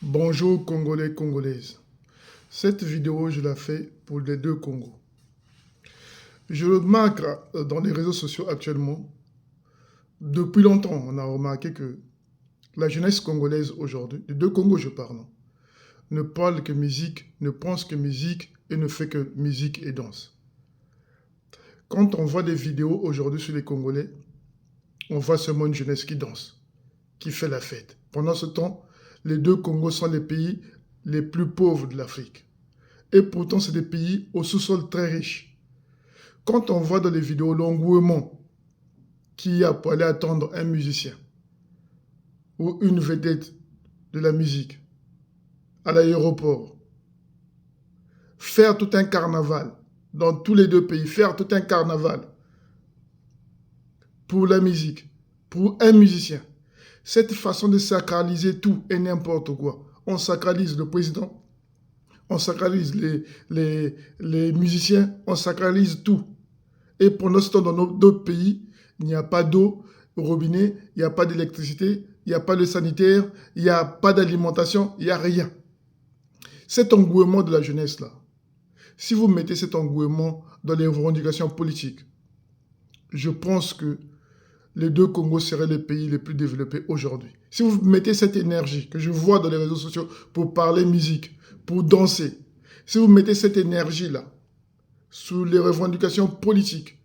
Bonjour Congolais, Congolaises. Cette vidéo, je la fais pour les deux Congos. Je remarque dans les réseaux sociaux actuellement, depuis longtemps, on a remarqué que la jeunesse congolaise aujourd'hui, des deux Congos je parle, ne parle que musique, ne pense que musique et ne fait que musique et danse. Quand on voit des vidéos aujourd'hui sur les Congolais, on voit seulement une jeunesse qui danse, qui fait la fête. Pendant ce temps, les deux Congos sont les pays les plus pauvres de l'Afrique. Et pourtant, c'est des pays au sous-sol très riches. Quand on voit dans les vidéos l'engouement qu'il y a pour aller attendre un musicien ou une vedette de la musique à l'aéroport, faire tout un carnaval dans tous les deux pays, faire tout un carnaval pour la musique, pour un musicien, cette façon de sacraliser tout et n'importe quoi. On sacralise le président, on sacralise les musiciens, on sacralise tout. Et pendant ce temps, dans d'autres pays, il n'y a pas d'eau au robinet, il n'y a pas d'électricité, il n'y a pas de sanitaire, il n'y a pas d'alimentation, il n'y a rien. Cet engouement de la jeunesse-là, si vous mettez cet engouement dans les revendications politiques, je pense que les deux Congos seraient les pays les plus développés aujourd'hui. Si vous mettez cette énergie que je vois dans les réseaux sociaux pour parler musique, pour danser, si vous mettez cette énergie-là sur les revendications politiques,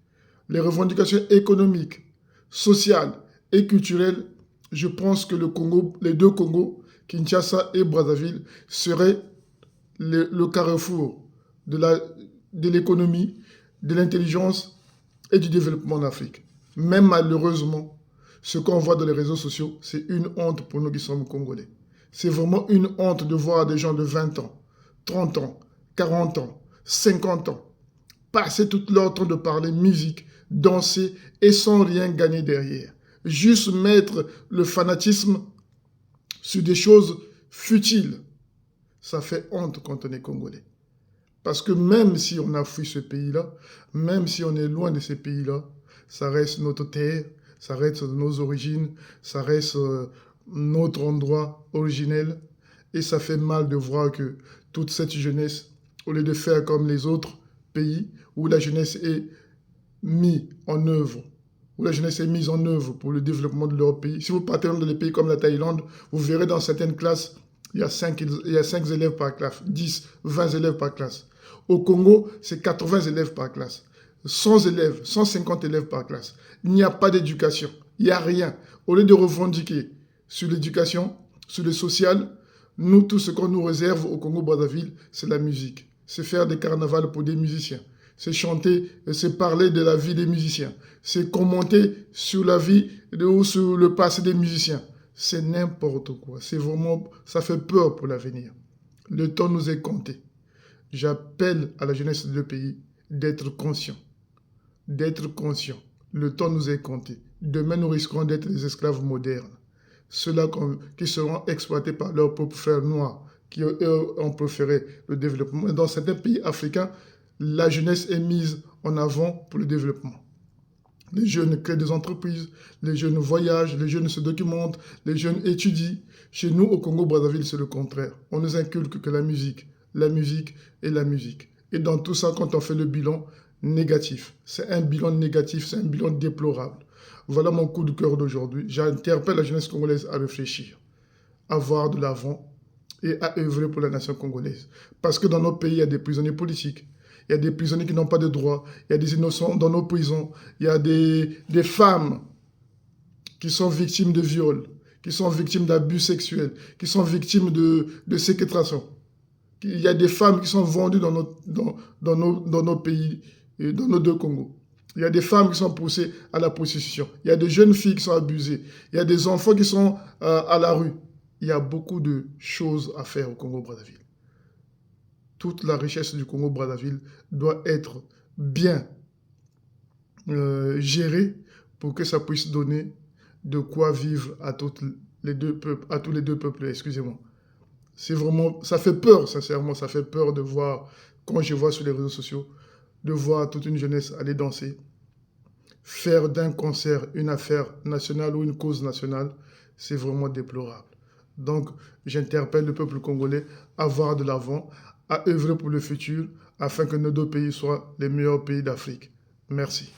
les revendications économiques, sociales et culturelles, je pense que le Congo, les deux Congos, Kinshasa et Brazzaville, seraient le carrefour de l'économie, de l'intelligence et du développement en Afrique. Mais malheureusement, ce qu'on voit dans les réseaux sociaux, c'est une honte pour nous qui sommes Congolais. C'est vraiment une honte de voir des gens de 20 ans, 30 ans, 40 ans, 50 ans, passer tout leur temps de parler musique, danser et sans rien gagner derrière. Juste mettre le fanatisme sur des choses futiles. Ça fait honte quand on est Congolais. Parce que même si on a fui ce pays-là, même si on est loin de ces pays-là, ça reste notre terre, ça reste nos origines, ça reste notre endroit originel. Et ça fait mal de voir que toute cette jeunesse, au lieu de faire comme les autres pays, où la jeunesse est mise en œuvre, où la jeunesse est mise en œuvre pour le développement de leur pays. Si vous partez dans des pays comme la Thaïlande, vous verrez dans certaines classes, il y a 5 élèves par classe, 10, 20 élèves par classe. Au Congo, c'est 80 élèves par classe, 100 élèves, 150 élèves par classe. Il n'y a pas d'éducation, il n'y a rien. Au lieu de revendiquer sur l'éducation, sur le social, nous, tout ce qu'on nous réserve au Congo-Brazzaville, c'est la musique. C'est faire des carnavals pour des musiciens. C'est chanter, c'est parler de la vie des musiciens. C'est commenter sur la vie ou sur le passé des musiciens. C'est n'importe quoi. C'est vraiment, ça fait peur pour l'avenir. Le temps nous est compté. J'appelle à la jeunesse de deux pays d'être conscient. D'être conscient. Le temps nous est compté. Demain, nous risquons d'être des esclaves modernes. Ceux-là qui seront exploités par leurs propres frères noirs, qui eux ont préféré le développement. Dans certains pays africains, la jeunesse est mise en avant pour le développement. Les jeunes créent des entreprises, les jeunes voyagent, les jeunes se documentent, les jeunes étudient. Chez nous, au Congo-Brazzaville, c'est le contraire. On nous inculque que la musique et la musique. Et dans tout ça, quand on fait le bilan négatif, c'est un bilan négatif, c'est un bilan déplorable. Voilà mon coup de cœur d'aujourd'hui. J'interpelle la jeunesse congolaise à réfléchir, à voir de l'avant et à œuvrer pour la nation congolaise. Parce que dans nos pays, il y a des prisonniers politiques. Il y a des prisonniers qui n'ont pas de droits. Il y a des innocents dans nos prisons. Il y a des femmes qui sont victimes de viols, qui sont victimes d'abus sexuels, qui sont victimes de séquestration. Il y a des femmes qui sont vendues dans nos pays, dans nos deux Congos. Il y a des femmes qui sont poussées à la prostitution. Il y a des jeunes filles qui sont abusées. Il y a des enfants qui sont à la rue. Il y a beaucoup de choses à faire au Congo-Brazzaville. Toute la richesse du Congo-Brazzaville doit être bien gérée pour que ça puisse donner de quoi vivre à tous les deux peuples, excusez-moi. C'est vraiment, ça fait peur, sincèrement, ça fait peur de voir, quand je vois sur les réseaux sociaux, de voir toute une jeunesse aller danser, faire d'un concert une affaire nationale ou une cause nationale, c'est vraiment déplorable. Donc, j'interpelle le peuple congolais à voir de l'avant, à œuvrer pour le futur, afin que nos deux pays soient les meilleurs pays d'Afrique. Merci.